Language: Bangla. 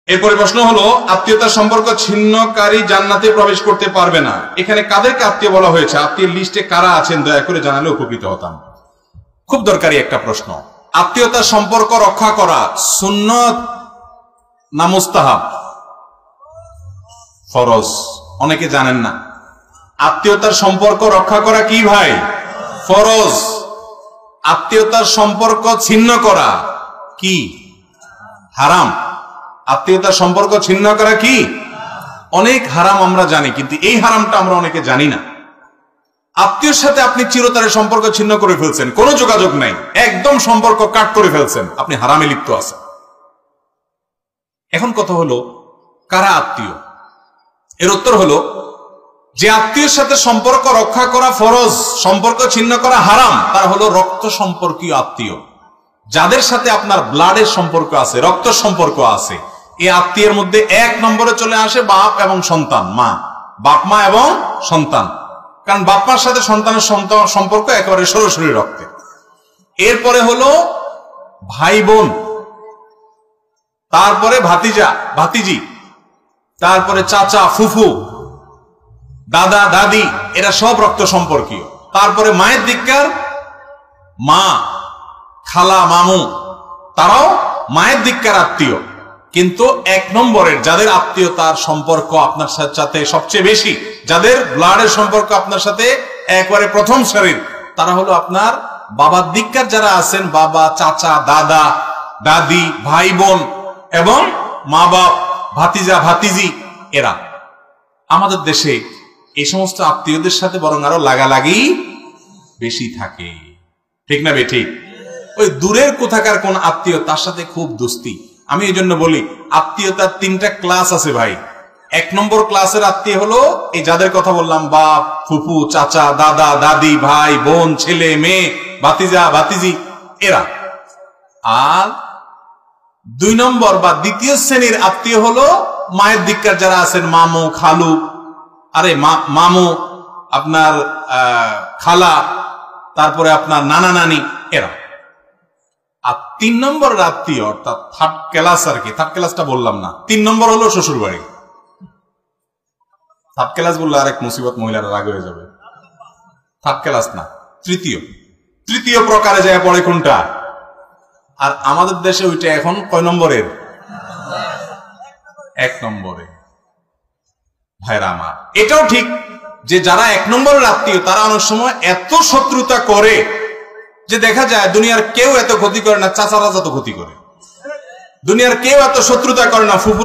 এরপরে প্রশ্ন হলো, আত্মীয়তার সম্পর্ক ছিন্নকারী জান্নাতে প্রবেশ করতে পারবে না। এখানে কাদেরকে আত্মীয় বলা হয়েছে? আত্মীয় লিস্টে কারা আছেন দয়া করে জানালে উপকৃত হতাম। খুব দরকারি একটা প্রশ্ন। আত্মীয়তার সম্পর্ক রক্ষা করা সুন্নত না মুস্তাহাব? ফরজ। অনেকে জানেন না আত্মীয়তার সম্পর্ক রক্ষা করা কি ভাই? ফরজ। আত্মীয়তার সম্পর্ক ছিন্ন করা কি? হারাম। আত্মীয়তার সম্পর্ক ছিন্ন করা কি? অনেক হারাম আমরা জানি, কিন্তু এই হারামটা আমরা অনেকে জানি না। আত্মীয়র সাথে আপনি চিরতরে সম্পর্ক ছিন্ন করে ফেলছেন, কোনো যোগাযোগ নাই, একদম সম্পর্ক কাট করে ফেলছেন, আপনি হারামে লিপ্ত আছেন। এখন কথা হলো, কারা আত্মীয়? এর উত্তর হলো, যে আত্মীয়ের সাথে সম্পর্ক রক্ষা করা ফরজ, সম্পর্ক ছিন্ন করা হারাম, তারা হলো রক্ত সম্পর্কীয় আত্মীয়। যাদের সাথে আপনার ব্লাডের সম্পর্ক আছে, রক্ত সম্পর্ক আছে, এই আত্মীয়ের মধ্যে এক নম্বরে চলে আসে বাপ এবং সন্তান, মা, বাপ মা এবং সন্তান। কারণ বাপ মার সাথে সন্তানের সম্পর্ক একেবারে সরাসরি রক্তের। এরপরে হলো ভাই বোন, তারপরে ভাতিজা ভাতিজি, তারপরে চাচা ফুফু, দাদা দাদি, এরা সব রক্ত সম্পর্কীয়। তারপরে মায়ের দিককার মা, খালা, মামু, তারাও মায়ের দিককার আত্মীয়। কিন্তু এক নম্বরের যাদের আত্মীয়তার সম্পর্ক আপনার সাথে সবচেয়ে বেশি, যাদের ব্লাডের সম্পর্ক আপনার সাথে একবারে প্রথম সারির, তারা হলো আপনার বাবার দিককার যারা আছেন, বাবা, চাচা, দাদা, দাদি, ভাই বোন এবং মা বাপ, ভাতিজা ভাতিজি, এরা। আমাদের দেশে এই সমস্ত আত্মীয়দের সাথে বরং আরো লাগালাগি বেশি থাকে, ঠিক না বেঠিক? ওই দূরের কোথাকার কোন আত্মীয়, তার সাথে খুব দোস্তি। আমি এই জন্য বলি, আত্মীয়তার তিনটা ক্লাস আছে ভাই। এক নম্বর ক্লাসের আত্মীয় হলো এই যাদের কথা বললাম, বাপ, ফুফু, চাচা, দাদা, দাদি, ভাই, বোন, ছেলে, মেয়ে, ভাতিজা ভাতিজি, এরা। আর দুই নম্বর বা দ্বিতীয় শ্রেণীর আত্মীয় হলো মায়ের দিককার যারা আছেন, মামু, খালু, আরে মামু, আপনার খালা, তারপরে আপনার নানা নানি, এরা। আর তিন নম্বর আত্মীয়, অর্থাৎ থার্ড ক্লাস আর কি, থার্ড ক্লাসটা বললাম না, তিন নম্বর হলো শ্বশুর বাড়ি। থার্ড ক্লাস বললে আরেক মুসিবত, মহিলারা রাগ হয়ে যাবে। থার্ড ক্লাস না, তৃতীয় প্রকারে যায় পড়ে কোনটা? আর আমাদের দেশে ওইটা এখন কয় নম্বরের? এক নম্বরে। ভাইরা আমার, এটাও ঠিক যে যারা এক নম্বরের আত্মীয়, তারা অনেক সময় এত শত্রুতা করে যে দেখা যায় দুনিয়ার কেউ এত ক্ষতি করে না, চাচারা যত ক্ষতি করে। দুনিয়ার কেউ এত শত্রুতা করে না, ফুফু